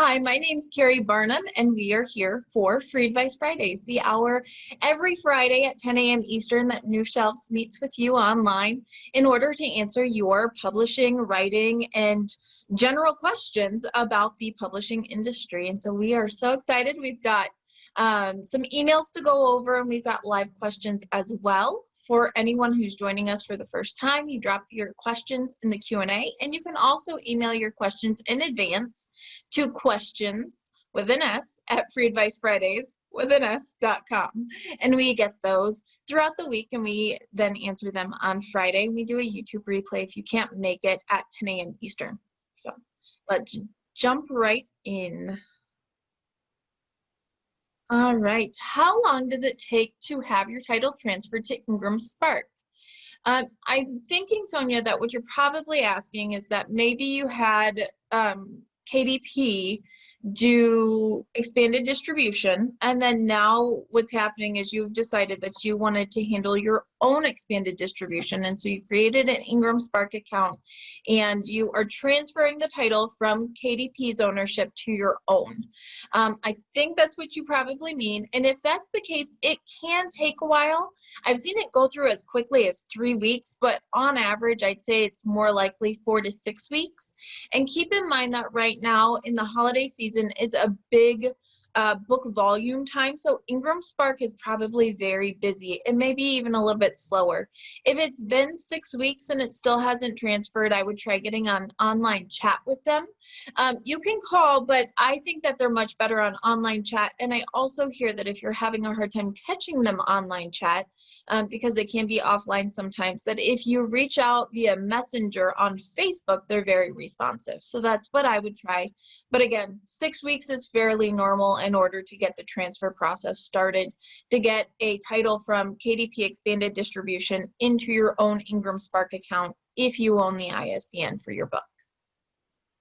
Hi, my name's Keri Barnum, and we are here for Free Advice Fridays, the hour every Friday at 10 a.m. Eastern that New Shelves meets with you online in order to answer your publishing, writing, and general questions about the publishing industry. And so we are so excited. We've got some emails to go over, and we've got live questions as well. For anyone who's joining us for the first time, you drop your questions in the Q&A, and you can also email your questions in advance to questions with an S at freeadvicefridays.com. And we get those throughout the week, and we then answer them on Friday. We do a YouTube replay if you can't make it at 10 a.m. Eastern. So let's jump right in. All right, how long does it take to have your title transferred to Ingramspark? I'm thinking, Sonia, that what you're probably asking is that maybe you had KDP do expanded distribution, and then now what's happening is you've decided that you wanted to handle your own expanded distribution, and so you created an Ingramspark account and you are transferring the title from KDP's ownership to your own. I think that's what you probably mean, and if that's the case, it can take a while. I've seen it go through as quickly as 3 weeks, but on average I'd say it's more likely 4 to 6 weeks. And keep in mind that right now in the holiday season is a big book volume time, so Ingramspark is probably very busy. It may be even a little bit slower. If it's been 6 weeks and it still hasn't transferred, I would try getting on online chat with them. You can call, but I think that they're much better on online chat, and I also hear that if you're having a hard time catching them online chat, because they can be offline sometimes, that if you reach out via Messenger on Facebook, they're very responsive. So that's what I would try. But again, 6 weeks is fairly normal in order to get the transfer process started, to get a title from KDP Expanded Distribution into your own Ingramspark account if you own the ISBN for your book.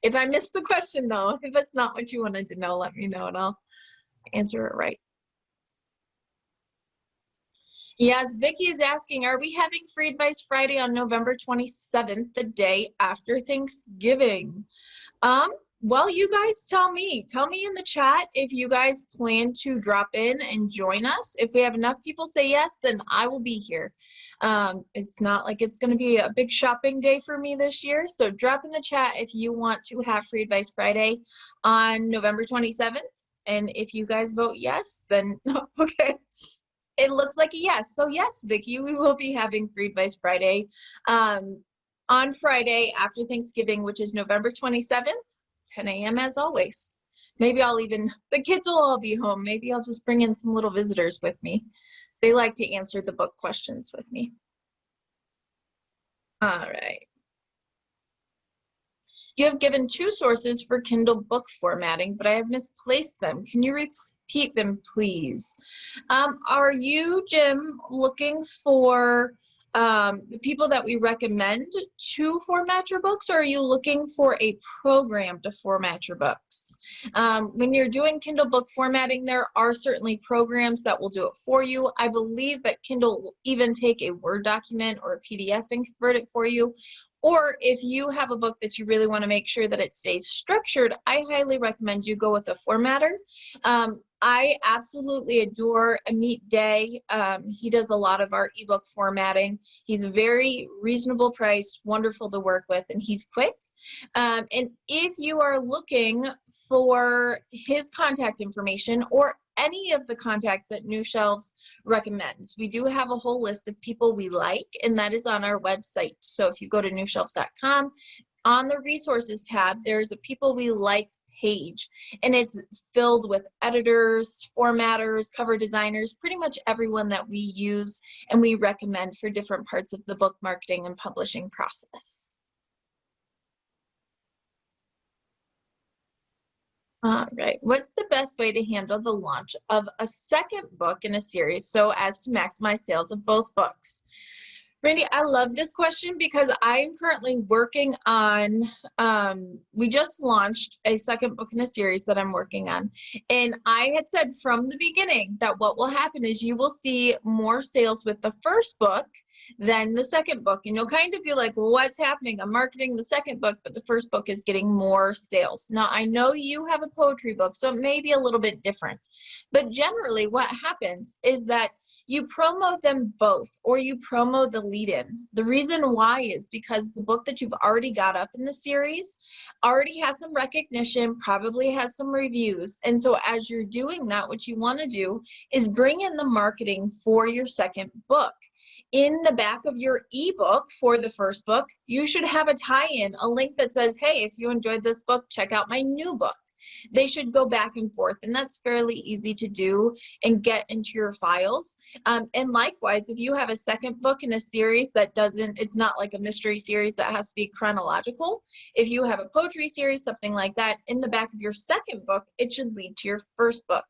If I missed the question though, if that's not what you wanted to know, let me know and I'll answer it right. Yes, Vicki is asking, are we having Free Advice Friday on November 27th, the day after Thanksgiving? Well, you guys tell me in the chat if you guys plan to drop in and join us. If we have enough people say yes, then I will be here. It's not like it's going to be a big shopping day for me this year, so drop in the chat if you want to have Free Advice Friday on November 27th. And if you guys vote yes, then okay. It looks like a yes. So yes, Vicki, we will be having Free Advice Friday on Friday after Thanksgiving, which is November 27th, 10 a.m. as always. Maybe the kids will all be home. Maybe I'll just bring in some little visitors with me. They like to answer the book questions with me. All right. You have given 2 sources for Kindle book formatting, but I have misplaced them. Can you repeat them, please? Are you, Jim, looking for the people that we recommend to format your books, or are you looking for a program to format your books? When you're doing Kindle book formatting, there are certainly programs that will do it for you. I believe that Kindle will even take a Word document or a PDF and convert it for you. Or if you have a book that you really want to make sure that it stays structured, I highly recommend you go with a formatter. I absolutely adore Amit Day. He does a lot of our ebook formatting. He's very reasonable priced, wonderful to work with, and he's quick. And if you are looking for his contact information or any of the contacts that New Shelves recommends, we do have a whole list of people we like, and that is on our website. So if you go to newshelves.com, on the resources tab, there's a people we like page, and it's filled with editors, formatters, cover designers, pretty much everyone that we use and we recommend for different parts of the book marketing and publishing process. All right, what's the best way to handle the launch of a second book in a series so as to maximize sales of both books? Randy, I love this question because I am currently working on, we just launched a second book in a series that I'm working on. And I had said from the beginning that what will happen is you will see more sales with the first book than the second book. And you'll kind of be like, well, what's happening? I'm marketing the second book, but the first book is getting more sales. Now, I know you have a poetry book, so it may be a little bit different. But generally, what happens is that you promo them both, or you promo the lead-in. The reason why is because the book that you've already got up in the series already has some recognition, probably has some reviews. And so as you're doing that, what you want to do is bring in the marketing for your second book. In the back of your ebook for the first book, you should have a tie-in, a link that says, hey, if you enjoyed this book, check out my new book. They should go back and forth, and that's fairly easy to do and get into your files. And likewise, if you have a second book in a series that it's not like a mystery series that has to be chronological. If you have a poetry series, something like that, in the back of your second book, it should lead to your first book.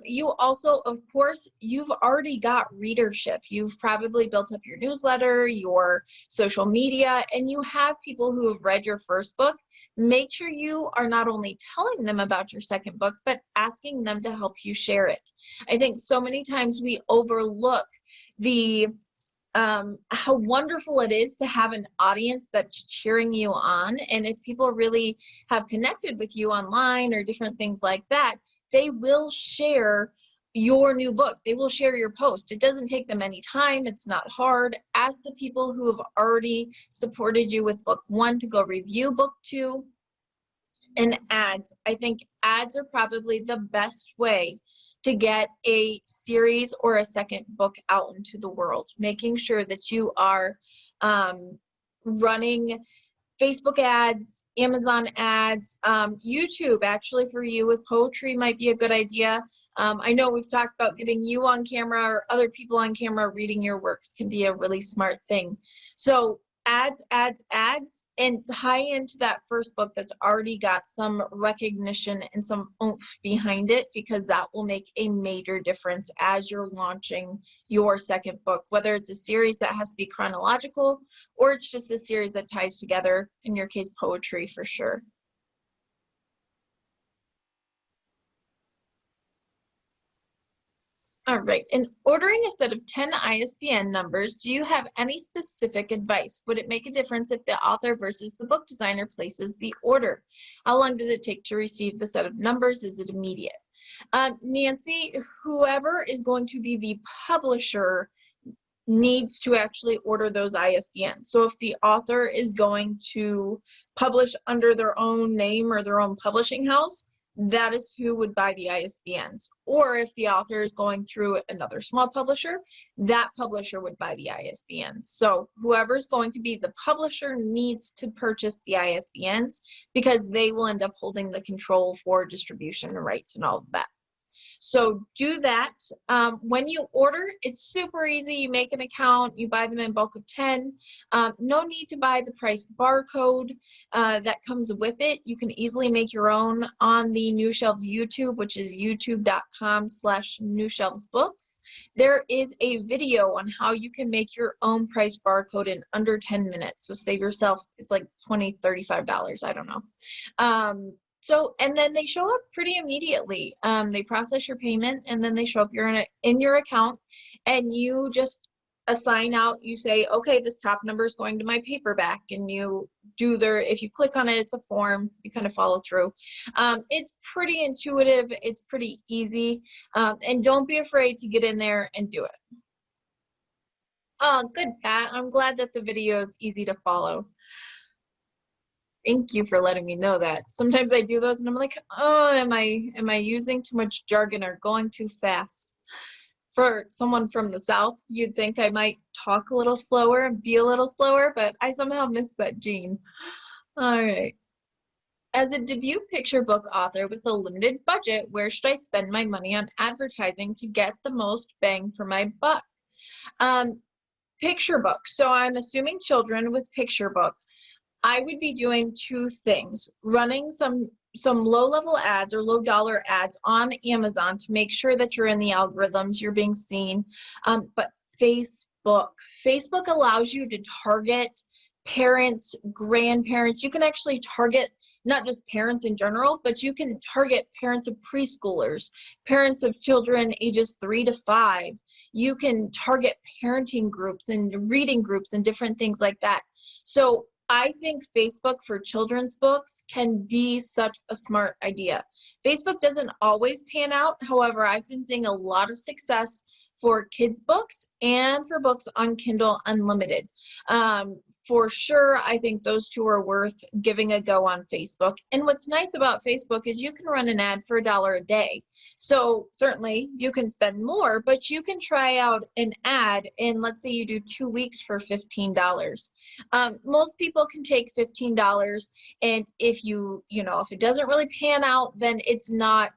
You also, of course, you've already got readership. You've probably built up your newsletter, your social media, and you have people who have read your first book. Make sure you are not only telling them about your second book, but asking them to help you share it. I think so many times we overlook the how wonderful it is to have an audience that's cheering you on. And if people really have connected with you online or different things like that, they will share your new book. They will share your post. It doesn't take them any time. It's not hard. Ask the people who have already supported you with book 1 to go review book 2. And ads. I think ads are probably the best way to get a series or a second book out into the world. Making sure that you are running Facebook ads, Amazon ads, YouTube actually for you with poetry might be a good idea. I know we've talked about getting you on camera or other people on camera reading your works can be a really smart thing. So ads, and tie into that first book that's already got some recognition and some oomph behind it, because that will make a major difference as you're launching your second book, whether it's a series that has to be chronological or it's just a series that ties together, in your case, poetry for sure. All right, in ordering a set of 10 ISBN numbers, do you have any specific advice? Would it make a difference if the author versus the book designer places the order? How long does it take to receive the set of numbers? Is it immediate? Nancy, whoever is going to be the publisher needs to actually order those ISBNs. So if the author is going to publish under their own name or their own publishing house, that is who would buy the ISBNs. Or if the author is going through another small publisher, that publisher would buy the ISBNs. So whoever's going to be the publisher needs to purchase the ISBNs, because they will end up holding the control for distribution rights and all of that. So do that. When you order, it's super easy. You make an account, you buy them in bulk of 10. No need to buy the price barcode that comes with it. You can easily make your own on the New Shelves YouTube, which is youtube.com/newshelvesbooks. There is a video on how you can make your own price barcode in under 10 minutes. So save yourself, it's like $20, $35, I don't know. And then they show up pretty immediately. They process your payment, and then they show up in your account, and you just assign out, you say, okay, this top number is going to my paperback, and you do if you click on it, it's a form, you kind of follow through. It's pretty intuitive, it's pretty easy, and don't be afraid to get in there and do it. Oh, good, Pat. I'm glad that the video is easy to follow. Thank you for letting me know that. Sometimes I do those and I'm like, oh, am I using too much jargon or going too fast? For someone from the South, you'd think I might talk a little slower and be a little slower, but I somehow missed that gene. All right. As a debut picture book author with a limited budget, where should I spend my money on advertising to get the most bang for my buck? Picture book. So I'm assuming children with picture book. I would be doing two things: running some low-level ads or low-dollar ads on Amazon to make sure that you're in the algorithms, you're being seen. But Facebook allows you to target parents, grandparents. You can actually target not just parents in general, but you can target parents of preschoolers, parents of children ages 3 to 5. You can target parenting groups and reading groups and different things like that. So I think Facebook for children's books can be such a smart idea. Facebook doesn't always pan out. However, I've been seeing a lot of success for kids' books and for books on Kindle Unlimited. For sure, I think those two are worth giving a go on Facebook. And what's nice about Facebook is you can run an ad for $1 a day. So certainly you can spend more, but you can try out an ad and let's say you do 2 weeks for $15. Most people can take $15, and if if it doesn't really pan out, then it's not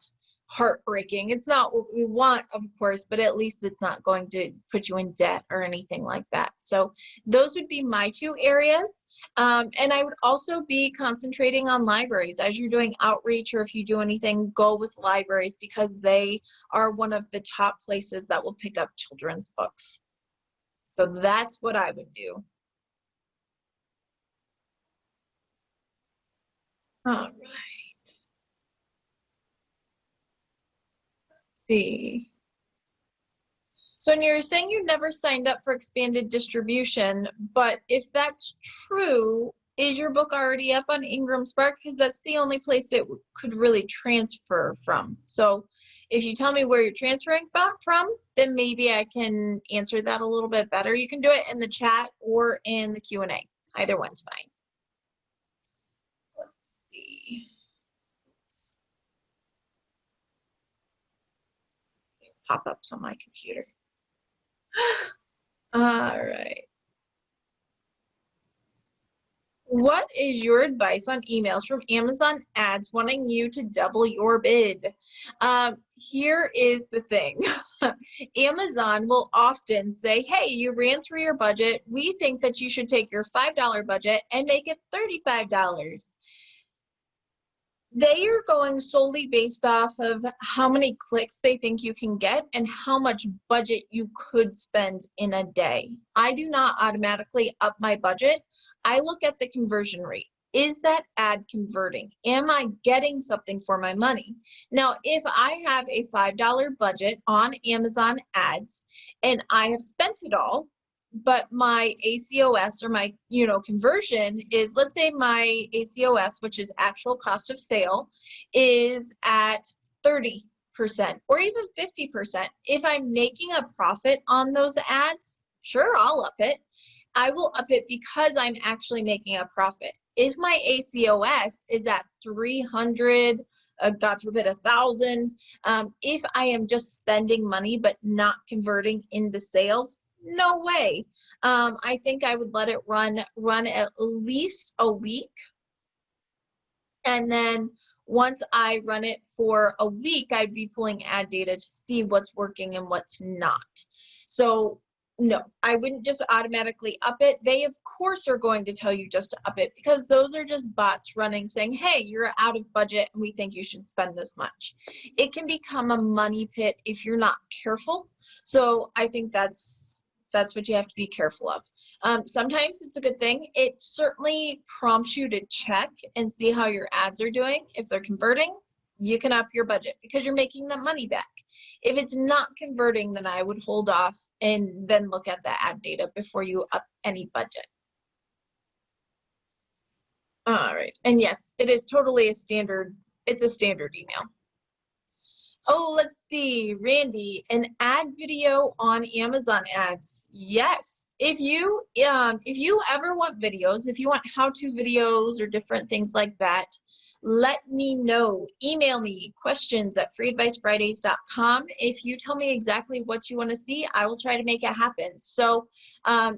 heartbreaking. It's not what we want, of course, but at least it's not going to put you in debt or anything like that. So those would be my 2 areas. And I would also be concentrating on libraries. As you're doing outreach, or if you do anything, go with libraries, because they are one of the top places that will pick up children's books. So that's what I would do. All right. See. So you're saying you never signed up for expanded distribution, but if that's true, is your book already up on Ingramspark? Because that's the only place it could really transfer from. So if you tell me where you're transferring from, then maybe I can answer that a little bit better. You can do it in the chat or in the Q&A. Either one's fine. Let's see. Pop-ups on my computer. All right. What is your advice on emails from Amazon ads wanting you to double your bid? Here is the thing. Amazon will often say, hey, you ran through your budget. We think that you should take your $5 budget and make it $35. They are going solely based off of how many clicks they think you can get and how much budget you could spend in a day. I do not automatically up my budget. I look at the conversion rate. Is that ad converting? Am I getting something for my money? Now, if I have a $5 budget on Amazon ads and I have spent it all, but my ACOS or my conversion is, let's say my ACOS, which is actual cost of sale, is at 30% or even 50%. If I'm making a profit on those ads, sure, I'll up it. I will up it because I'm actually making a profit. If my ACOS is at 300, God forbid 1,000, if I am just spending money but not converting into sales, no way. I think I would let it run at least a week. And then once I run it for a week, I'd be pulling ad data to see what's working and what's not. So no, I wouldn't just automatically up it. They, of course, are going to tell you just to up it because those are just bots running saying, hey, you're out of budget and we think you should spend this much. It can become a money pit if you're not careful. So I think that's what you have to be careful of. Sometimes it's a good thing. It certainly prompts you to check and see how your ads are doing. If they're converting, you can up your budget because you're making that money back. If it's not converting, then I would hold off and then look at the ad data before you up any budget. All right, and yes, it is totally it's a standard email. Oh, let's see, Randy, an ad video on Amazon ads. Yes, if you ever want videos, if you want how-to videos or different things like that, let me know. Email me questions@freeadvicefridays.com. If you tell me exactly what you want to see, I will try to make it happen. So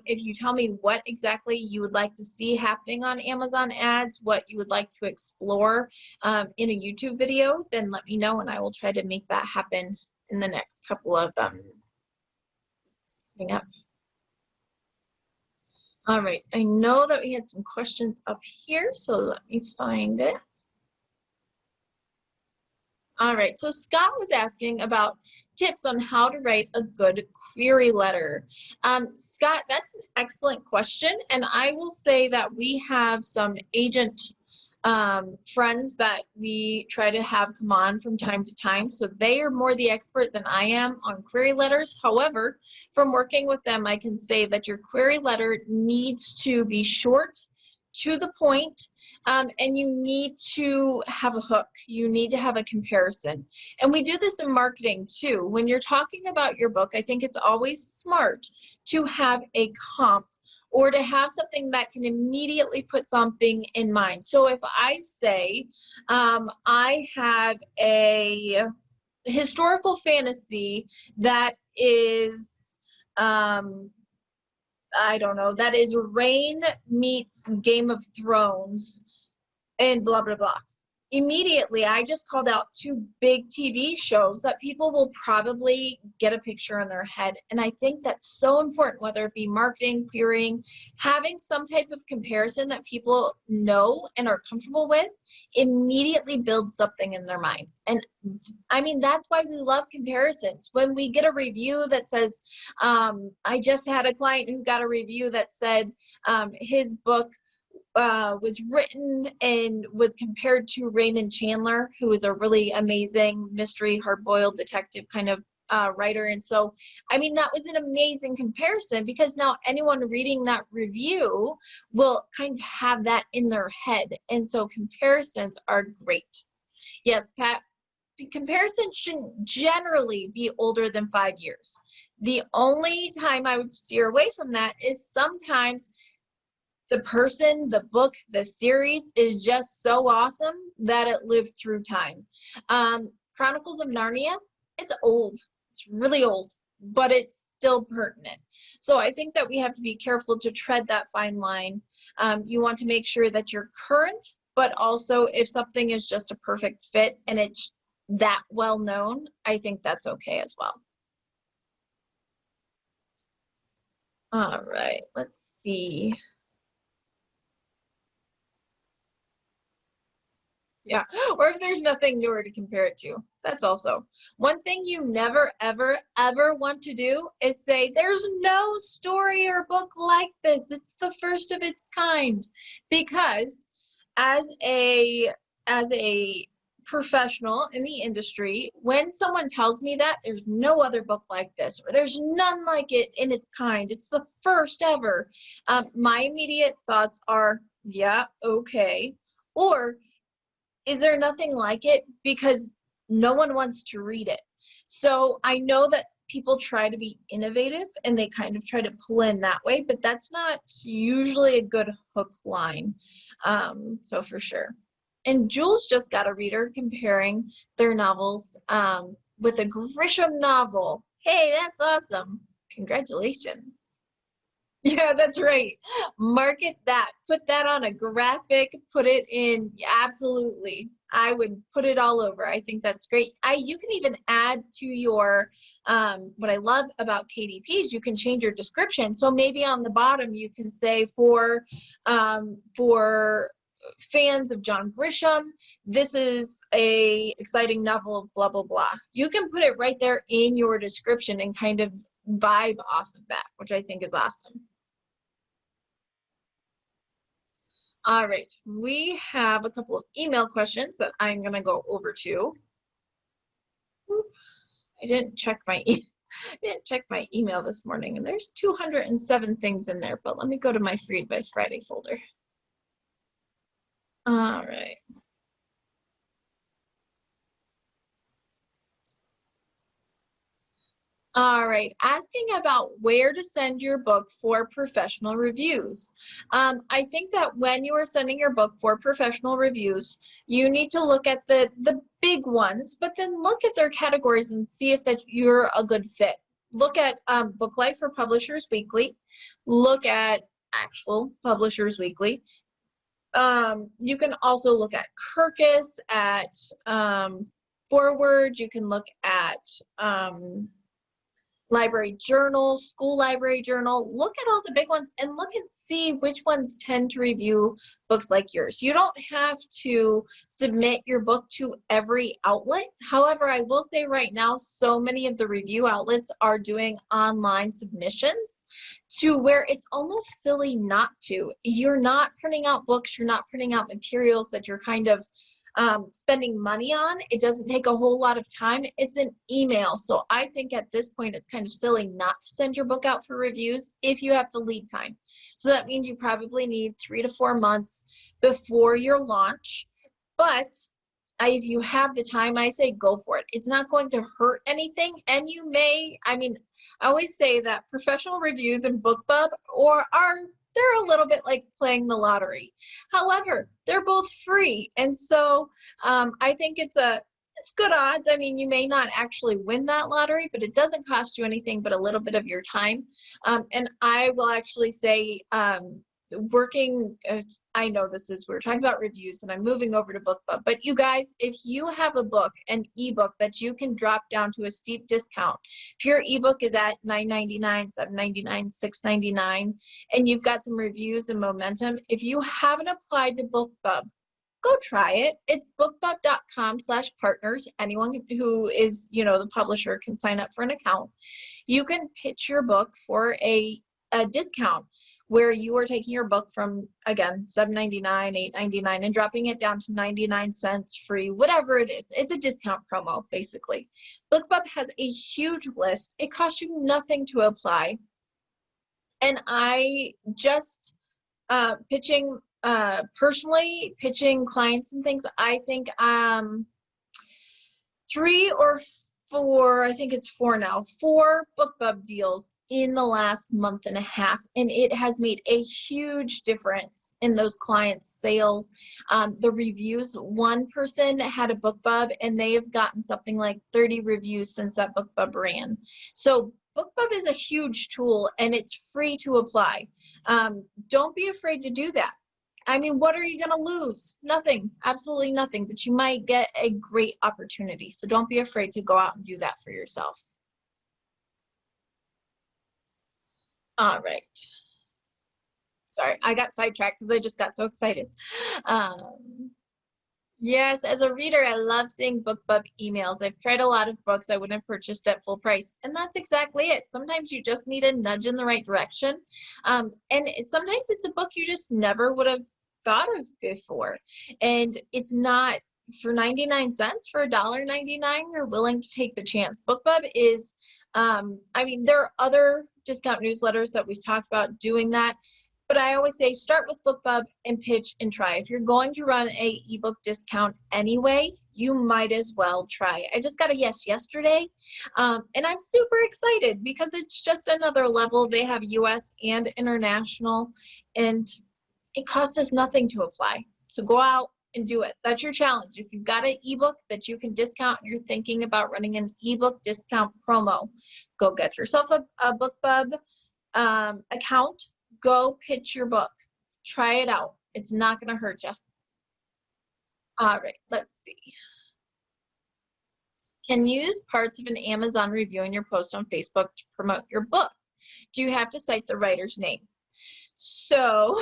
if you tell me what exactly you would like to see happening on Amazon ads, what you would like to explore in a YouTube video, then let me know and I will try to make that happen in the next couple of coming up. All right, I know that we had some questions up here, so let me find it. All right, so Scott was asking about tips on how to write a good query letter. Scott, that's an excellent question, and I will say that we have some agent friends that we try to have come on from time to time. So they are more the expert than I am on query letters. However, from working with them, I can say that your query letter needs to be short, to the point, and you need to have a hook. You need to have a comparison. And we do this in marketing too. When you're talking about your book, I think it's always smart to have a comp, or to have something that can immediately put something in mind. So if I say, I have a historical fantasy that is, I don't know, that is Reign meets Game of Thrones and blah, blah, blah. Immediately, I just called out two big TV shows that people will probably get a picture in their head. And I think that's so important, whether it be marketing, querying, having some type of comparison that people know and are comfortable with immediately builds something in their minds. And I mean, that's why we love comparisons. When we get a review that says, I just had a client who got a review that said his book was written and was compared to Raymond Chandler, who is a really amazing mystery, hard-boiled detective kind of writer. And so, I mean, that was an amazing comparison, because now anyone reading that review will kind of have that in their head. And so comparisons are great. Yes, Pat, comparisons shouldn't generally be older than 5 years. The only time I would steer away from that is sometimes the person, the book, the series is just so awesome that it lived through time. Chronicles of Narnia, it's old. It's really old, but it's still pertinent. So I think that we have to be careful to tread that fine line. You want to make sure that you're current, but also if something is just a perfect fit and it's that well known, I think that's okay as well. All right, let's see. Yeah, or if there's nothing newer to compare it to, that's also. One thing you never, ever, ever want to do is say, there's no story or book like this. It's the first of its kind. Because as a professional in the industry, when someone tells me that there's no other book like this, or there's none like it in its kind, it's the first ever, my immediate thoughts are, yeah, okay. Or, is there nothing like it because no one wants to read it? So I know that people try to be innovative and they kind of try to pull in that way, but that's not usually a good hook line. So for sure. And Jules just got a reader comparing their novels with a Grisham novel. Hey, that's awesome. Congratulations. Yeah, that's right. Market that. Put that on a graphic. Put it in. Absolutely. I would put it all over. I think that's great. You can even add to your, what I love about KDPs, you can change your description. So maybe on the bottom you can say for fans of John Grisham, this is a exciting novel of blah, blah, blah. You can put it right there in your description and kind of vibe off of that, which I think is awesome. All right, we have a couple of email questions that I'm going to go over to. I didn't check my email this morning, and there's 207 things in there, but let me go to my Free Advice Friday folder. All right. All right, asking about where to send your book for professional reviews. I think that when you are sending your book for professional reviews, you need to look at the big ones, but then look at their categories and see if that you're a good fit. Look at Book Life for Publishers Weekly. Look at actual Publishers Weekly. You can also look at Kirkus, at Forward. You can look at library journal, school library journal. Look at all the big ones and look and see which ones tend to review books like yours. You don't have to submit your book to every outlet. However, I will say right now, so many of the review outlets are doing online submissions to where it's almost silly not to. You're not printing out books, you're not printing out materials that you're kind of spending money on. It doesn't take a whole lot of time. It's an email. So I think at this point, it's kind of silly not to send your book out for reviews if you have the lead time. So that means you probably need 3 to 4 months before your launch. But if you have the time, I say go for it. It's not going to hurt anything. And you may, I always say that professional reviews in BookBub they're a little bit like playing the lottery. However, they're both free. And so I think it's good odds. You may not actually win that lottery, but it doesn't cost you anything but a little bit of your time. And I will actually say, I know we're talking about reviews and I'm moving over to BookBub, but you guys, if you have a book, an ebook that you can drop down to a steep discount, if your ebook is at $9.99, $7.99, $6.99, and you've got some reviews and momentum, if you haven't applied to BookBub, go try it. It's bookbub.com/partners. Anyone who is, the publisher can sign up for an account. You can pitch your book for a discount where you are taking your book from, again, $7.99, $8.99, and dropping it down to 99 cents free, whatever it is. It's a discount promo, basically. BookBub has a huge list. It costs you nothing to apply. And I just personally pitching clients and things, I think 3 or 4, I think it's 4 now, 4 BookBub deals in the last month and a half, and it has made a huge difference in those clients' sales. The reviews, one person had a BookBub and they have gotten something like 30 reviews since that BookBub ran. So BookBub is a huge tool and it's free to apply. Don't be afraid to do that. What are you going to lose? Nothing, absolutely nothing, but you might get a great opportunity. So don't be afraid to go out and do that for yourself. All right. Sorry, I got sidetracked because I just got so excited. Yes, as a reader, I love seeing BookBub emails. I've tried a lot of books I wouldn't have purchased at full price, and that's exactly it. Sometimes you just need a nudge in the right direction, and sometimes it's a book you just never would have thought of before, and it's not for 99 cents. For $1.99, you're willing to take the chance. BookBub is, there are other discount newsletters that we've talked about doing that. But I always say start with BookBub and pitch and try. If you're going to run a ebook discount anyway, you might as well try. I just got a yes yesterday, and I'm super excited because it's just another level. They have US and international, and it costs us nothing to apply. So go out and do it. That's your challenge. If you've got an ebook that you can discount and you're thinking about running an ebook discount promo, go get yourself a BookBub account. Go pitch your book. Try it out. It's not going to hurt you. All right, let's see. Can you use parts of an Amazon review in your post on Facebook to promote your book? Do you have to cite the writer's name? So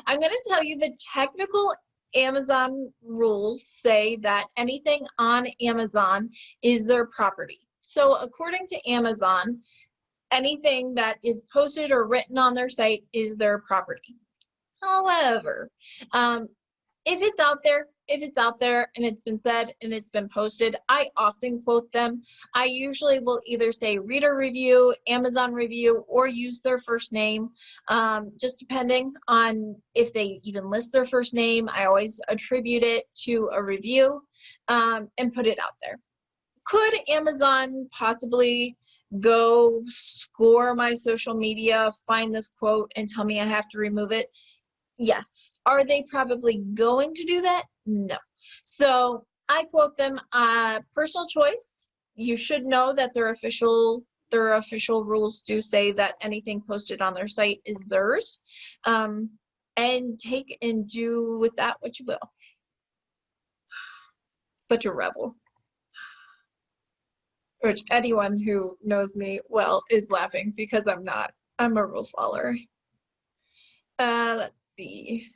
I'm going to tell you the technical Amazon rules say that anything on Amazon is their property. So according to Amazon, anything that is posted or written on their site is their property. However, if it's out there and it's been said and it's been posted, I often quote them. I usually will either say reader review, Amazon review, or use their first name, just depending on if they even list their first name. I always attribute it to a review and put it out there. Could Amazon possibly go score my social media, find this quote, and tell me I have to remove it? Yes. Are they probably going to do that? No. So I quote them, personal choice. You should know that their official rules do say that anything posted on their site is theirs. And take and do with that what you will. Such a rebel. which anyone who knows me well is laughing because I'm not. I'm a rule follower. Let's see.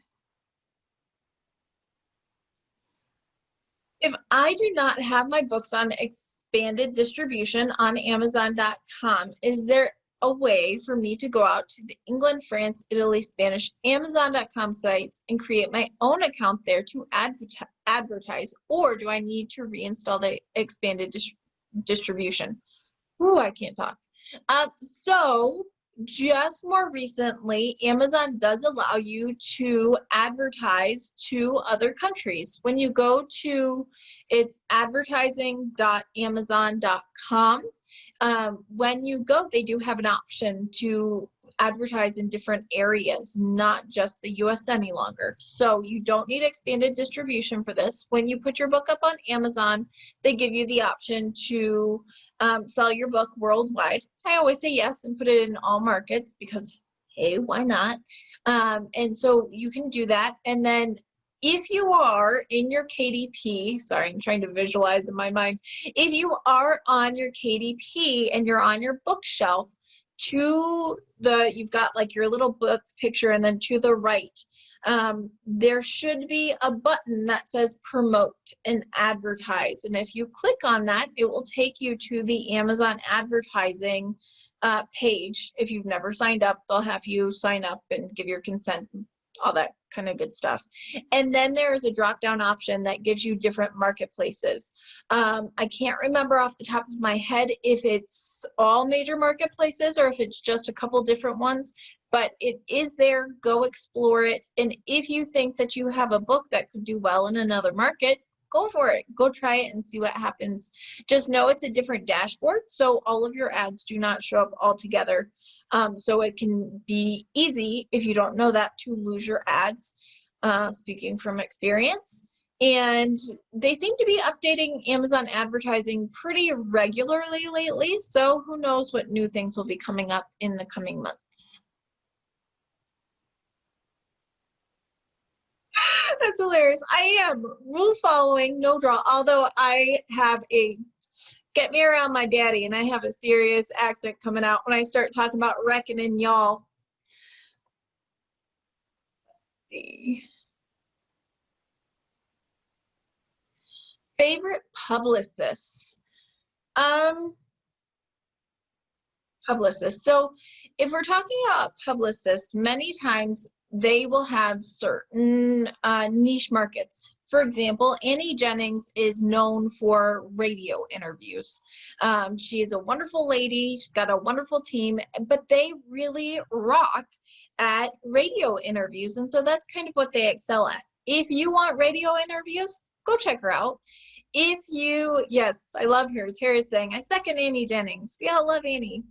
If I do not have my books on expanded distribution on Amazon.com, is there a way for me to go out to the England, France, Italy, Spanish Amazon.com sites and create my own account there to advertise, or do I need to reinstall the expanded distribution? Ooh, I can't talk. So just more recently, Amazon does allow you to advertise to other countries. When you go to, it's advertising.amazon.com. When you go, they do have an option to advertise in different areas, not just the US any longer. So you don't need expanded distribution for this. When you put your book up on Amazon, they give you the option to sell your book worldwide. I always say yes and put it in all markets because, hey, why not? And so you can do that. And then if you are in your KDP, sorry, I'm trying to visualize in my mind. If you are on your KDP and you're on your bookshelf, you've got like your little book picture, and then to the right, there should be a button that says promote and advertise. And if you click on that, it will take you to the Amazon advertising page. If you've never signed up, they'll have you sign up and give your consent, all that kind of good stuff. And then there is a drop-down option that gives you different marketplaces. I can't remember off the top of my head if it's all major marketplaces or if it's just a couple different ones, but it is there. Go explore it. And if you think that you have a book that could do well in another market, go for it. Go try it and see what happens. Just know it's a different dashboard, so all of your ads do not show up all together. So it can be easy, if you don't know that, to lose your ads, speaking from experience. And they seem to be updating Amazon advertising pretty regularly lately, so who knows what new things will be coming up in the coming months. That's hilarious. I am rule following, no draw, although I have a get me around my daddy and I have a serious accent coming out when I start talking about reckoning, y'all. Let's see. Favorite publicists. Publicists. So if we're talking about publicists, many times they will have certain niche markets. For example, Annie Jennings is known for radio interviews. She is a wonderful lady. She's got a wonderful team, but they really rock at radio interviews. And so that's kind of what they excel at. If you want radio interviews, go check her out. If you, yes, I love her. Terry's saying, I second Annie Jennings. We all love Annie.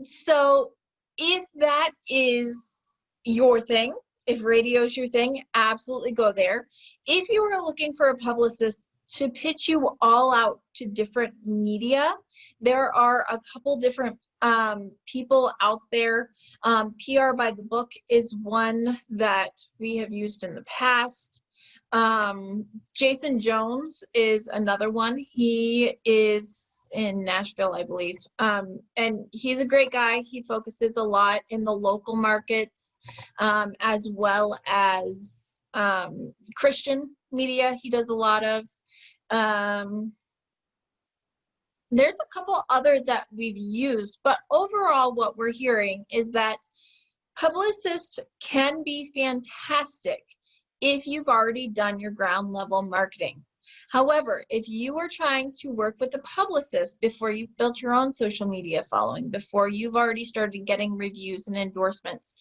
So if that is your thing, if radio is your thing, absolutely go there. If you are looking for a publicist to pitch you all out to different media, there are a couple different people out there. PR by the Book is one that we have used in the past. Jason Jones is another one. He is in Nashville, I believe. And he's a great guy. He focuses a lot in the local markets, as well as Christian media. He does a lot of. There's a couple other that we've used, but overall what we're hearing is that publicists can be fantastic if you've already done your ground level marketing. However, if you are trying to work with a publicist before you've built your own social media following, before you've already started getting reviews and endorsements,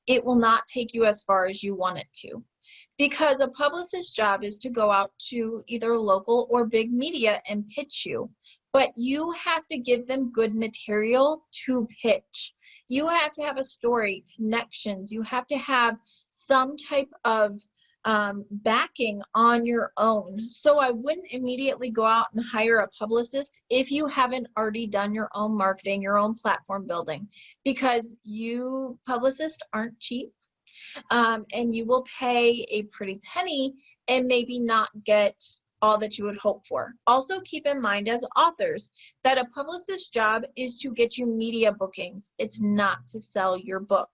it will not take you as far as you want it to. Because a publicist's job is to go out to either local or big media and pitch you. But you have to give them good material to pitch. You have to have a story, connections. You have to have some type of backing on your own. So I wouldn't immediately go out and hire a publicist if you haven't already done your own marketing, your own platform building, because you publicists aren't cheap, and you will pay a pretty penny and maybe not get all that you would hope for. Also keep in mind as authors that a publicist's job is to get you media bookings. It's not to sell your book.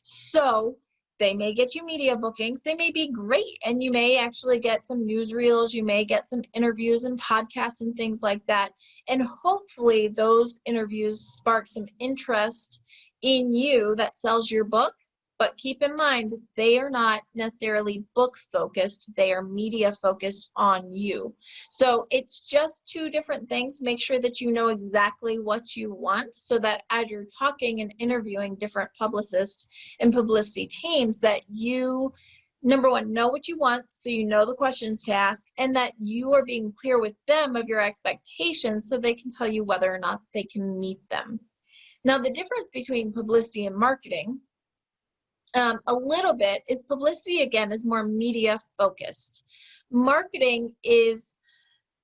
So they may get you media bookings. They may be great, and you may actually get some newsreels. You may get some interviews and podcasts and things like that. And hopefully those interviews spark some interest in you that sells your book. But keep in mind, they are not necessarily book focused. They are media focused on you. So it's just two different things. Make sure that you know exactly what you want so that as you're talking and interviewing different publicists and publicity teams, that you, number one, know what you want, so you know the questions to ask, and that you are being clear with them of your expectations so they can tell you whether or not they can meet them. Now, the difference between publicity and marketing, a little bit, is publicity, again, is more media focused. Marketing is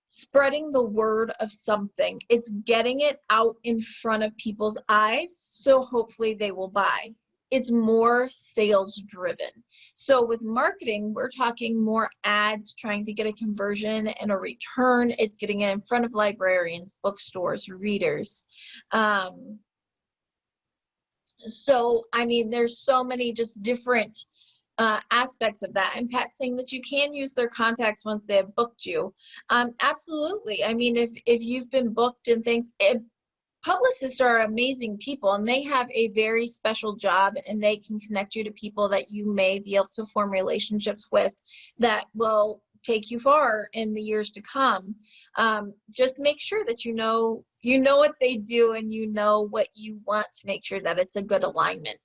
spreading the word of something. It's getting it out in front of people's eyes, so hopefully they will buy. It's more sales driven. So with marketing, we're talking more ads, trying to get a conversion and a return. It's getting it in front of librarians, bookstores, readers. So, I mean, there's so many just different aspects of that. And Pat's saying that you can use their contacts once they have booked you. Absolutely. I mean, if you've been booked and things, publicists are amazing people, and they have a very special job, and they can connect you to people that you may be able to form relationships with that will take you far in the years to come. Just make sure that you know what they do, and you know what you want, to make sure that it's a good alignment.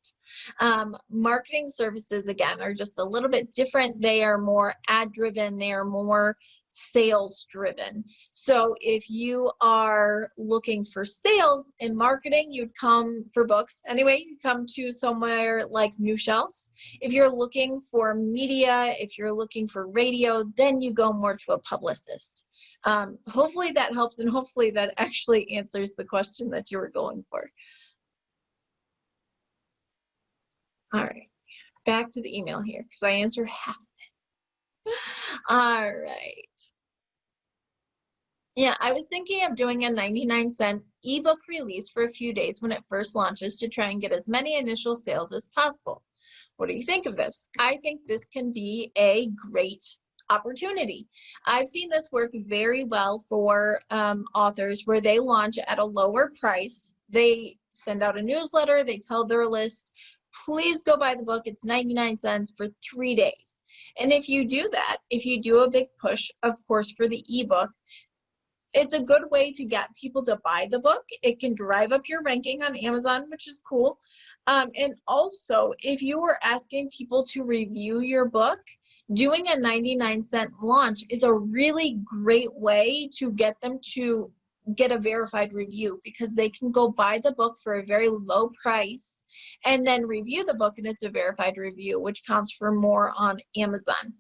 Marketing services, again, are just a little bit different. They are more ad driven. They are more sales driven. So if you are looking for sales in marketing, you'd come for books. Anyway, you come to somewhere like New Shelves. If you're looking for media, if you're looking for radio, then you go more to a publicist. Hopefully that helps, and hopefully that actually answers the question that you were going for. All right, back to the email here, because I answered half of it. All right. Yeah, I was thinking of doing a 99-cent ebook release for a few days when it first launches to try and get as many initial sales as possible. What do you think of this? I think this can be a great opportunity. I've seen this work very well for authors, where they launch at a lower price. They send out a newsletter. They tell their list, please go buy the book. It's 99 cents for 3 days. And if you do that, if you do a big push, of course, for the ebook, it's a good way to get people to buy the book. It can drive up your ranking on Amazon, which is cool. And also, if you were asking people to review your book, doing a 99-cent launch is a really great way to get them to get a verified review, because they can go buy the book for a very low price and then review the book, and it's a verified review, which counts for more on Amazon.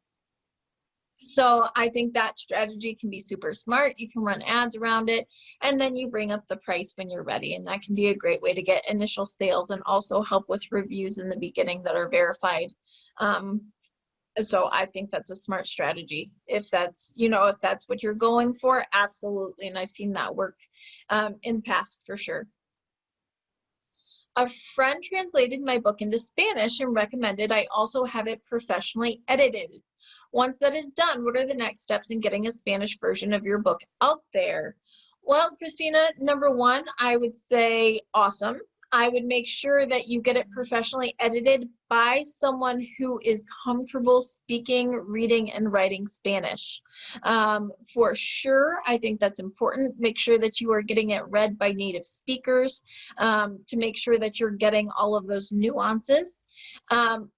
So I think that strategy can be super smart. You can run ads around it, and then you bring up the price when you're ready. And that can be a great way to get initial sales and also help with reviews in the beginning that are verified. So I think that's a smart strategy. If that's, if that's what you're going for, absolutely. And I've seen that work in the past for sure. A friend translated my book into Spanish and recommended I also have it professionally edited. Once that is done, what are the next steps in getting a Spanish version of your book out there? Well, Christina, number one, I would say awesome. I would make sure that you get it professionally edited by someone who is comfortable speaking, reading, and writing Spanish. For sure, I think that's important. Make sure that you are getting it read by native speakers to make sure that you're getting all of those nuances.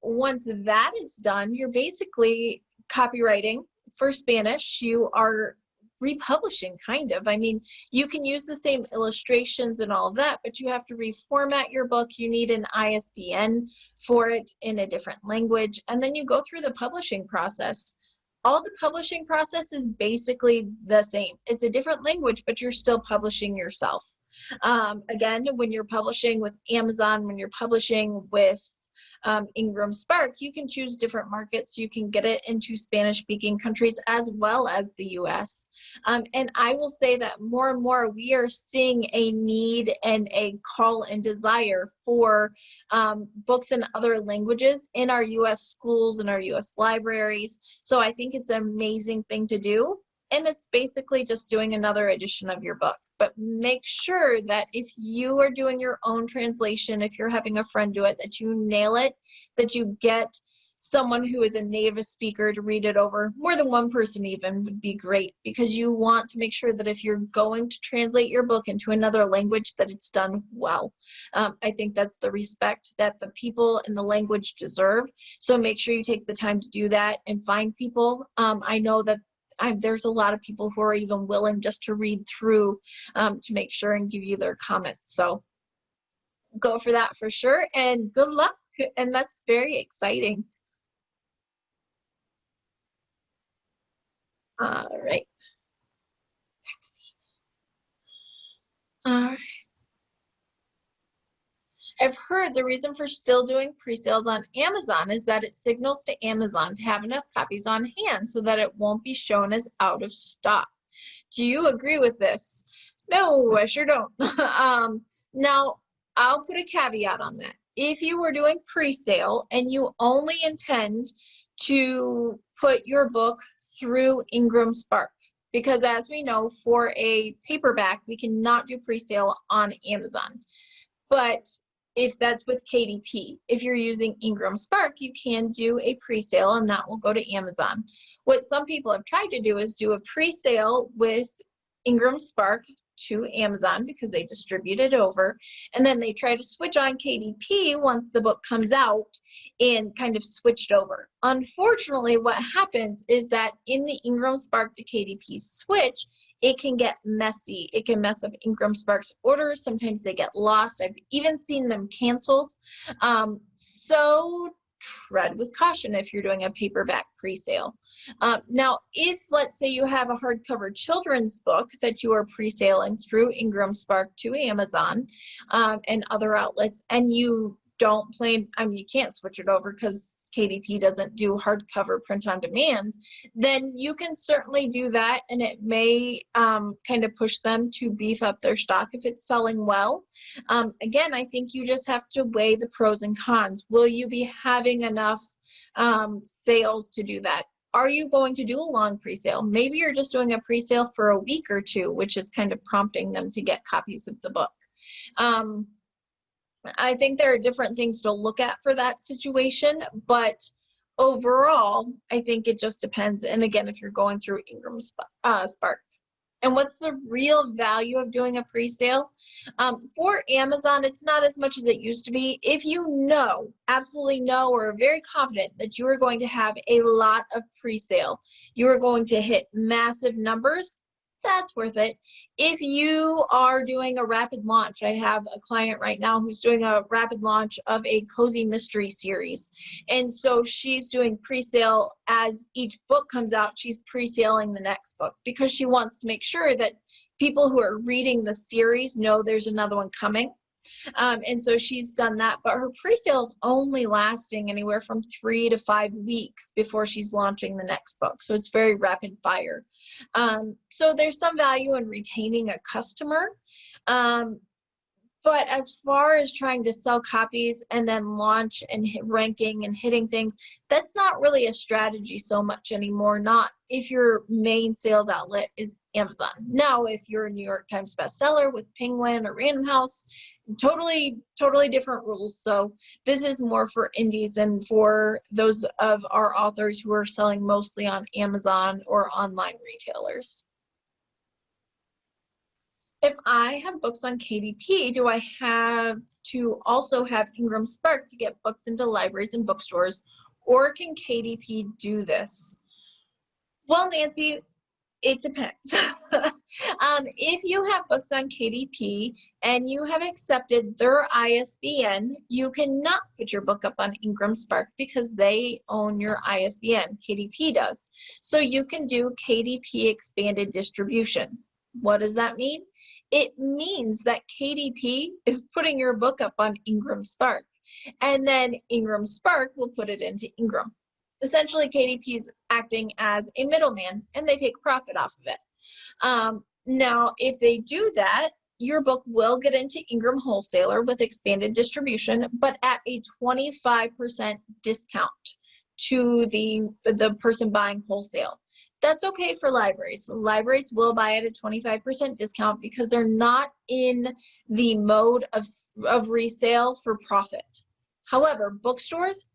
Once that is done, you're basically copywriting for Spanish. You are republishing, kind of. I mean, you can use the same illustrations and all of that, but you have to reformat your book. You need an ISBN for it in a different language, and then you go through the publishing process. All the publishing process is basically the same. It's a different language, but you're still publishing yourself. Again, when you're publishing with Amazon, when you're publishing with Ingramspark, you can choose different markets. You can get it into Spanish-speaking countries as well as the US. And I will say that more and more we are seeing a need and a call and desire for books in other languages in our US schools and our US libraries. So I think it's an amazing thing to do. And it's basically just doing another edition of your book. But make sure that if you are doing your own translation, if you're having a friend do it, that you nail it, that you get someone who is a native speaker to read it over. More than one person even would be great, because you want to make sure that if you're going to translate your book into another language, that it's done well. I think that's the respect that the people in the language deserve. So make sure you take the time to do that and find people. I know that there's a lot of people who are even willing just to read through to make sure and give you their comments. So go for that for sure, and good luck. And that's very exciting. All right. All right. I've heard the reason for still doing pre-sales on Amazon is that it signals to Amazon to have enough copies on hand so that it won't be shown as out of stock. Do you agree with this? No, I sure don't. Now, I'll put a caveat on that. If you were doing pre-sale and you only intend to put your book through Ingramspark, because as we know, for a paperback, we cannot do pre-sale on Amazon. But if that's with KDP, if you're using Ingramspark, you can do a pre-sale and that will go to Amazon. What some people have tried to do is do a pre-sale with Ingramspark to Amazon because they distribute it over, and then they try to switch on KDP once the book comes out and kind of switched over. Unfortunately, what happens is that in the Ingramspark to KDP switch, it can get messy. It can mess up Ingramspark's orders. Sometimes they get lost. I've even seen them canceled. So tread with caution if you're doing a paperback pre-sale. Now, if let's say you have a hardcover children's book that you are pre-saling through Ingramspark to Amazon and other outlets, and you don't plan, you can't switch it over because KDP doesn't do hardcover print on demand, then you can certainly do that, and it may kind of push them to beef up their stock if it's selling well. Again, I think you just have to weigh the pros and cons. Will you be having enough sales to do that? Are you going to do a long pre-sale? Maybe you're just doing a pre-sale for a week or two, which is kind of prompting them to get copies of the book. I think there are different things to look at for that situation, but overall, I think it just depends. And again, if you're going through Ingramspark. And what's the real value of doing a pre-sale? For Amazon, it's not as much as it used to be. If you know, absolutely know, or are very confident that you are going to have a lot of pre-sale, you are going to hit massive numbers, that's worth it. If you are doing a rapid launch, I have a client right now who's doing a rapid launch of a cozy mystery series. And so she's doing pre-sale as each book comes out, she's pre-saling the next book because she wants to make sure that people who are reading the series know there's another one coming. And so she's done that, but her pre-sale is only lasting anywhere from 3 to 5 weeks before she's launching the next book. So it's very rapid fire. So there's some value in retaining a customer. But as far as trying to sell copies and then launch and ranking and hitting things, that's not really a strategy so much anymore, not if your main sales outlet is Amazon. Now, if you're a New York Times bestseller with Penguin or Random House, totally different rules. So this is more for indies and for those of our authors who are selling mostly on Amazon or online retailers. If I have books on KDP, do I have to also have Ingramspark to get books into libraries and bookstores, or can KDP do this? Well, Nancy, it depends. If you have books on KDP and you have accepted their ISBN, you cannot put your book up on Ingramspark because they own your ISBN. KDP does. So you can do KDP expanded distribution. What does that mean? It means that KDP is putting your book up on Ingramspark. and then Ingramspark will put it into Ingram. Essentially, KDP is acting as a middleman, and they take profit off of it. Now, if they do that, your book will get into Ingram Wholesaler with expanded distribution, but at a 25% discount to the person buying wholesale. That's okay for libraries. So libraries will buy at a 25% discount because they're not in the mode of resale for profit. However, bookstores,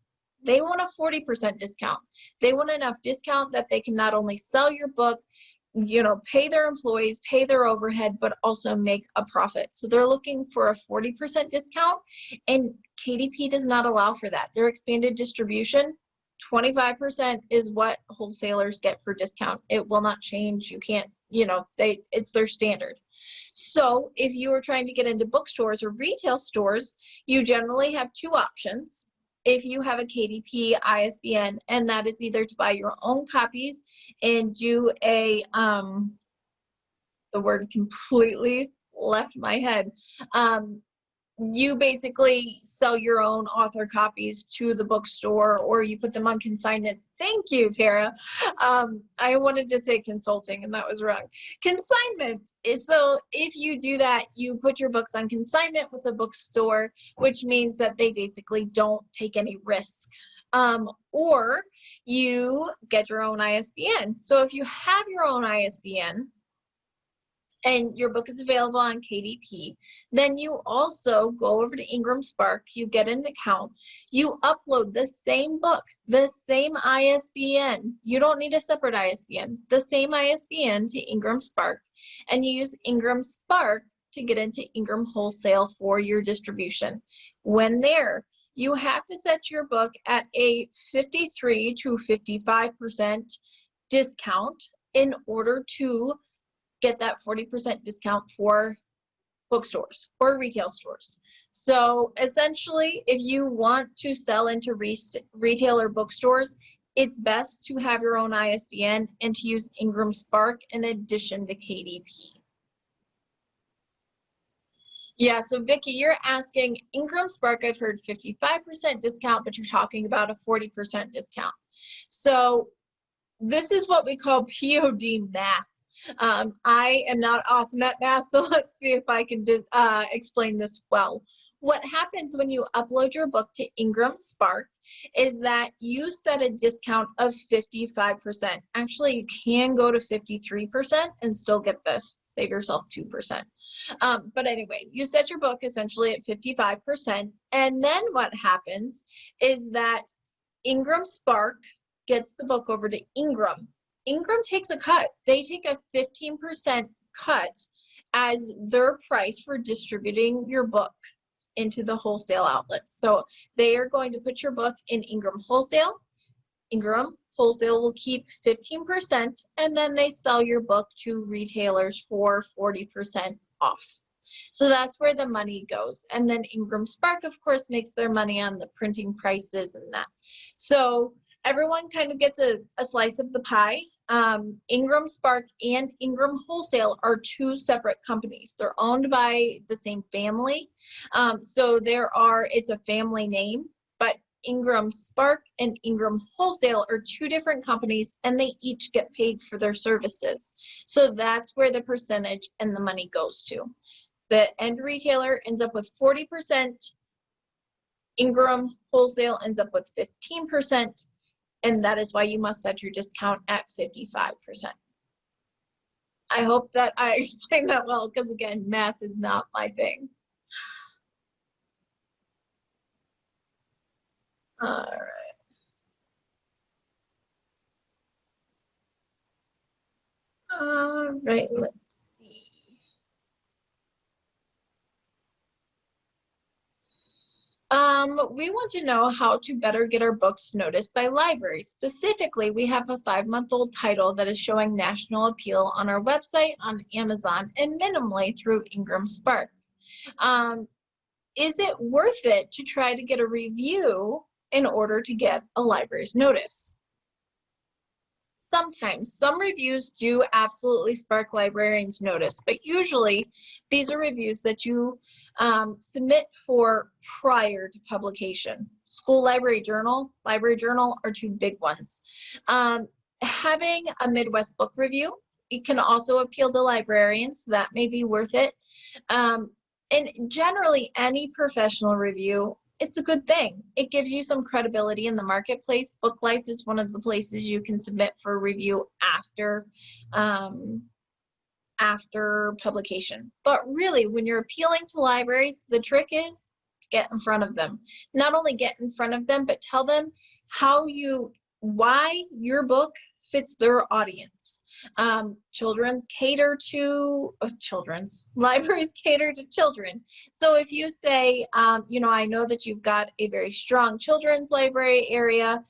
they want a 40% discount. They want enough discount that they can not only sell your book, pay their employees, pay their overhead, but also make a profit. So they're looking for a 40% discount, and KDP does not allow for that. Their expanded distribution, 25% is what wholesalers get for discount. It will not change. You can't, it's their standard. So if you are trying to get into bookstores or retail stores, you generally have two options. If you have a KDP ISBN, and that is either to buy your own copies and do the word completely left my head. You basically sell your own author copies to the bookstore, or you put them on consignment. Thank you, Tara. I wanted to say consulting, and that was wrong. Consignment is, so if you do that, you put your books on consignment with the bookstore, which means that they basically don't take any risk. Or you get your own ISBN. So if you have your own ISBN, and your book is available on KDP, then you also go over to Ingramspark, you get an account, you upload the same book, the same ISBN. You don't need a separate ISBN, the same ISBN to Ingramspark, and you use Ingramspark to get into Ingram Wholesale for your distribution. When there, you have to set your book at a 53 to 55% discount in order to get that 40% discount for bookstores or retail stores. So essentially, if you want to sell into retail or bookstores, it's best to have your own ISBN and to use Ingramspark in addition to KDP. Yeah, so Vicki, you're asking, Ingramspark, I've heard 55% discount, but you're talking about a 40% discount. So this is what we call POD math. I am not awesome at math, so let's see if I can explain this well. What happens when you upload your book to Ingramspark is that you set a discount of 55%. Actually, you can go to 53% and still get this. Save yourself 2%. But anyway, you set your book essentially at 55%, and then what happens is that Ingramspark gets the book over to Ingram. Ingram takes a cut. They take a 15% cut as their price for distributing your book into the wholesale outlets. So they are going to put your book in Ingram Wholesale. Ingram Wholesale will keep 15%, and then they sell your book to retailers for 40% off. So that's where the money goes. And then Ingramspark, of course, makes their money on the printing prices and that. So everyone kind of gets a slice of the pie. Ingramspark and Ingram Wholesale are two separate companies. They're owned by the same family. So it's a family name, but Ingramspark and Ingram Wholesale are two different companies, and they each get paid for their services. So that's where the percentage and the money goes to. The end retailer ends up with 40%. Ingram Wholesale ends up with 15%. And that is why you must set your discount at 55%. I hope that I explained that well, because again, math is not my thing. All right, let's see. We want to know how to better get our books noticed by libraries. Specifically, we have a 5-month-old title that is showing national appeal on our website, on Amazon, and minimally through Ingramspark. Is it worth it to try to get a review in order to get a library's notice? Sometimes some reviews do absolutely spark librarians' notice, but usually these are reviews that you submit for prior to publication. School library journal are two big ones. Having a Midwest book review, it can also appeal to librarians, so that may be worth it. And generally, any professional review, it's a good thing. It gives you some credibility in the marketplace. Book Life is one of the places you can submit for review after publication. But really, when you're appealing to libraries, the trick is get in front of them. Not only get in front of them, but tell them why your book fits their audience. Libraries cater to children. So if you say, I know that you've got a very strong children's library area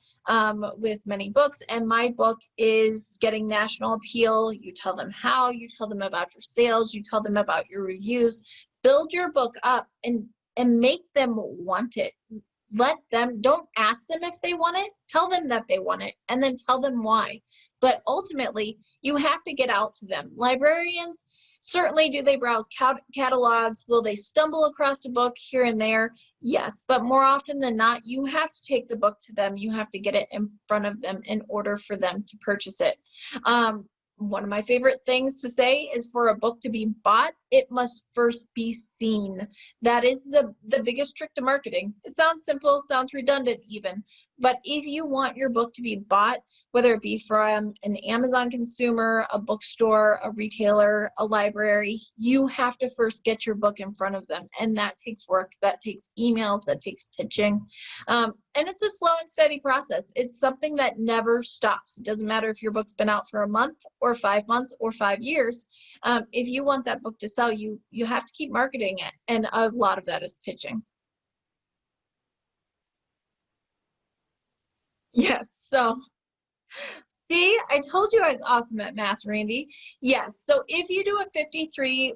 with many books, and my book is getting national appeal, you tell them how, you tell them about your sales, you tell them about your reviews, build your book up and make them want it. Don't ask them if they want it, tell them that they want it, and then tell them why. But ultimately, you have to get out to them. Librarians, certainly do they browse catalogs? Will they stumble across a book here and there? Yes, but more often than not, you have to take the book to them. You have to get it in front of them in order for them to purchase it. One of my favorite things to say is for a book to be bought, it must first be seen. That is the biggest trick to marketing. It sounds simple, sounds redundant even, but if you want your book to be bought, whether it be from an Amazon consumer, a bookstore, a retailer, a library, you have to first get your book in front of them. And that takes work, that takes emails, that takes pitching. And it's a slow and steady process. It's something that never stops. It doesn't matter if your book's been out for a month or 5 months or 5 years. If you want that book to sell, you have to keep marketing it. And a lot of that is pitching. Yes, so see, I told you I was awesome at math, Randy. Yes, so if you do a 53%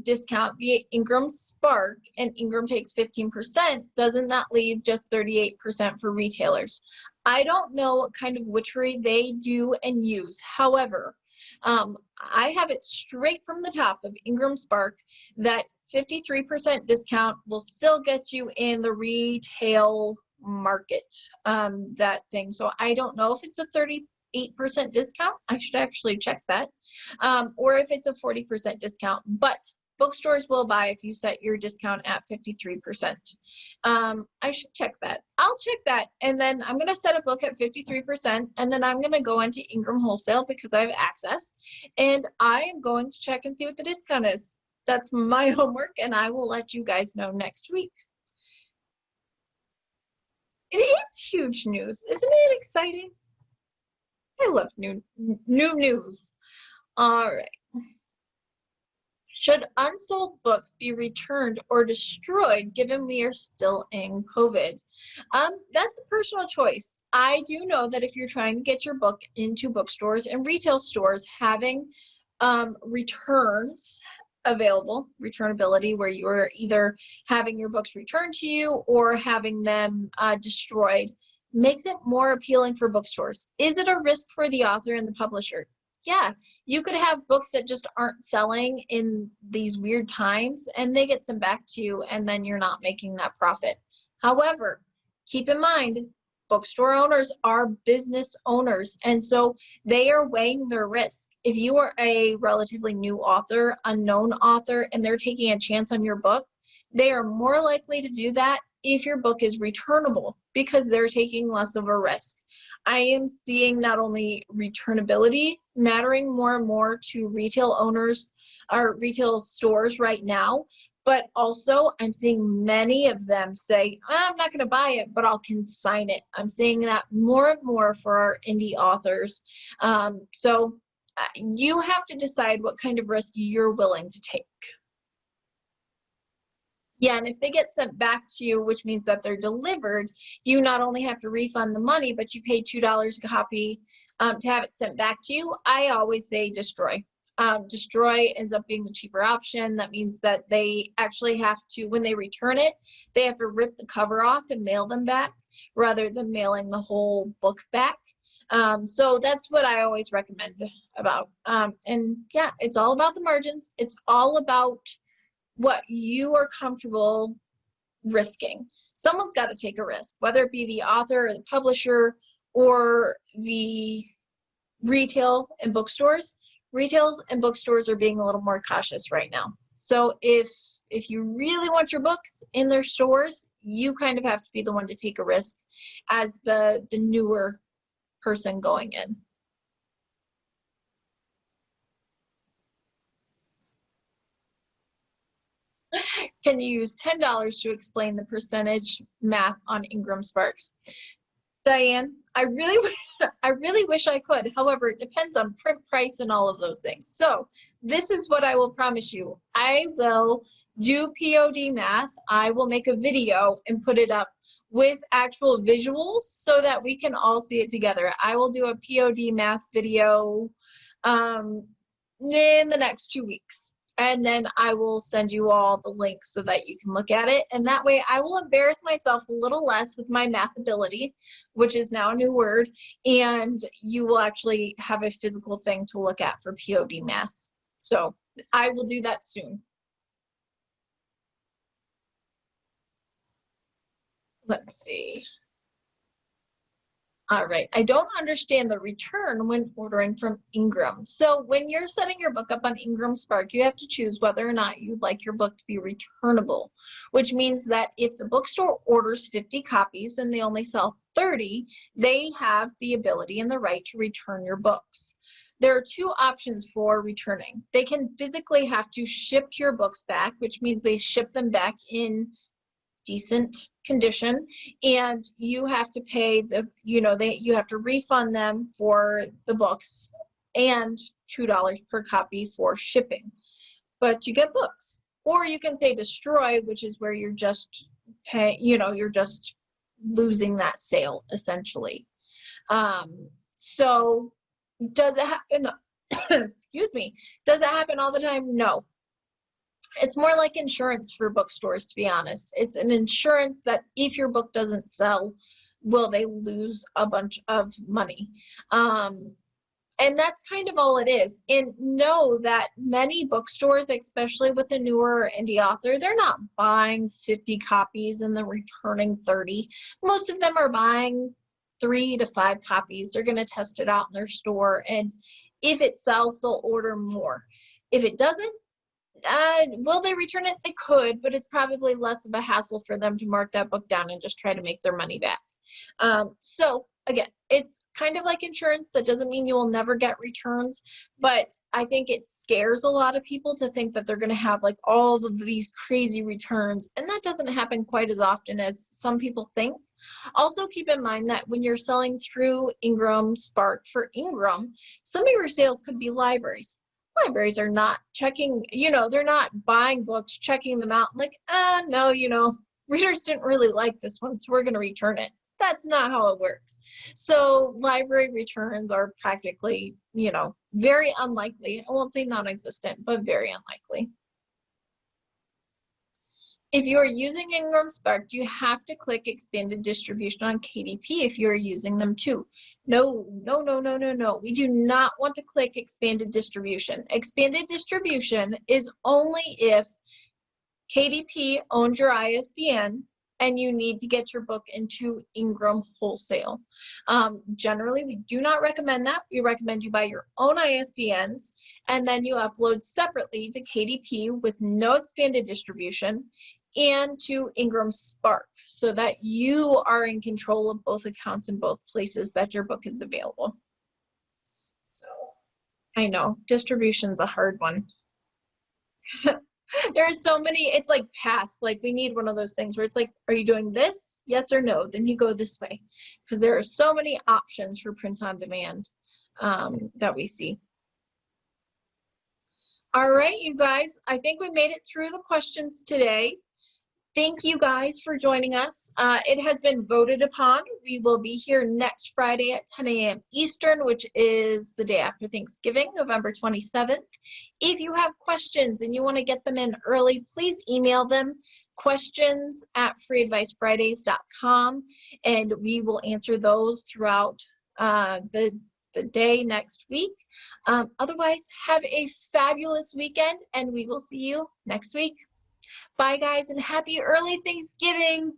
discount via Ingramspark and Ingram takes 15%, doesn't that leave just 38% for retailers? I don't know what kind of witchery they do and use. However, I have it straight from the top of Ingramspark that 53% discount will still get you in the retail market, that thing. So I don't know if it's a 38% discount. I should actually check that. Or if it's a 40% discount, but bookstores will buy if you set your discount at 53%. I should check that. I'll check that. And then I'm going to set a book at 53%. And then I'm going to go into Ingram Wholesale because I have access. And I am going to check and see what the discount is. That's my homework. And I will let you guys know next week. It is huge news. Isn't it exciting? I love new news. All right. Should unsold books be returned or destroyed given we are still in COVID? That's a personal choice. I do know that if you're trying to get your book into bookstores and retail stores, having returns available, returnability, where you are either having your books returned to you or having them destroyed, makes it more appealing for bookstores. Is it a risk for the author and the publisher? Yeah, you could have books that just aren't selling in these weird times and they get sent back to you and then you're not making that profit. However, keep in mind, bookstore owners are business owners, and so they are weighing their risk. If you are a relatively new author, unknown author, and they're taking a chance on your book, they are more likely to do that if your book is returnable because they're taking less of a risk. I am seeing not only returnability mattering more and more to retail owners or retail stores right now, but also I'm seeing many of them say, I'm not going to buy it, but I'll consign it. I'm seeing that more and more for our indie authors. So you have to decide what kind of risk you're willing to take. Yeah, and if they get sent back to you, which means that they're delivered, you not only have to refund the money, but you pay $2 a copy to have it sent back to you. I always say destroy. Destroy ends up being the cheaper option. That means that they actually have to, when they return it, they have to rip the cover off and mail them back rather than mailing the whole book back. So that's what I always recommend about. And yeah, it's all about the margins. It's all about what you are comfortable risking. Someone's got to take a risk, whether it be the author or the publisher or the retail and bookstores. Retails and bookstores are being a little more cautious right now. So if you really want your books in their stores, you kind of have to be the one to take a risk as the newer person going in. Can you use $10 to explain the percentage math on Ingramspark? Diane, I really wish I could. However, it depends on print price and all of those things. So this is what I will promise you. I will do POD math. I will make a video and put it up with actual visuals so that we can all see it together. I will do a POD math video in the next 2 weeks. And then I will send you all the links so that you can look at it. And that way I will embarrass myself a little less with my math ability, which is now a new word. And you will actually have a physical thing to look at for POD math. So I will do that soon. Let's see. All right, I don't understand the return when ordering from Ingram. So when you're setting your book up on Ingramspark, you have to choose whether or not you'd like your book to be returnable, which means that if the bookstore orders 50 copies and they only sell 30, they have the ability and the right to return your books. There are two options for returning. They can physically have to ship your books back, which means they ship them back in decent condition, and you have to pay you have to refund them for the books and $2 per copy for shipping, but you get books. Or you can say destroy, which is where you're just you're just losing that sale essentially. So does it happen? Excuse me. Does it happen all the time? No. It's more like insurance for bookstores, to be honest. It's an insurance that if your book doesn't sell, will they lose a bunch of money? And that's kind of all it is. And know that many bookstores, especially with a newer indie author, they're not buying 50 copies and then returning 30. Most of them are buying 3 to 5 copies. They're going to test it out in their store. And if it sells, they'll order more. If it doesn't, will they return it? They could, but it's probably less of a hassle for them to mark that book down and just try to make their money back. So again, it's kind of like insurance. That doesn't mean you will never get returns, but I think it scares a lot of people to think that they're going to have like all of these crazy returns, and that doesn't happen quite as often as some people think. Also keep in mind that when you're selling through Ingramspark for Ingram, some of your sales could be libraries. Libraries are not checking, they're not buying books, checking them out, like, no, readers didn't really like this one, so we're going to return it. That's not how it works. So library returns are practically, very unlikely. I won't say non-existent, but very unlikely. If you are using Ingramspark, do you have to click expanded distribution on KDP if you're using them too? No. We do not want to click expanded distribution. Expanded distribution is only if KDP owns your ISBN and you need to get your book into Ingram wholesale. Generally, we do not recommend that. We recommend you buy your own ISBNs and then you upload separately to KDP with no expanded distribution and to Ingramspark so that you are in control of both accounts in both places that your book is available. So I know distribution's a hard one. There are so many, it's like pass, like we need one of those things where it's like, are you doing this? Yes or no? Then you go this way, because there are so many options for print on demand that we see. All right, you guys, I think we made it through the questions today. Thank you guys for joining us. It has been voted upon. We will be here next Friday at 10 a.m. Eastern, which is the day after Thanksgiving, November 27th. If you have questions and you want to get them in early, please email them, questions@freeadvicefridays.com, and we will answer those throughout the day next week. Otherwise, have a fabulous weekend, and we will see you next week. Bye, guys, and happy early Thanksgiving.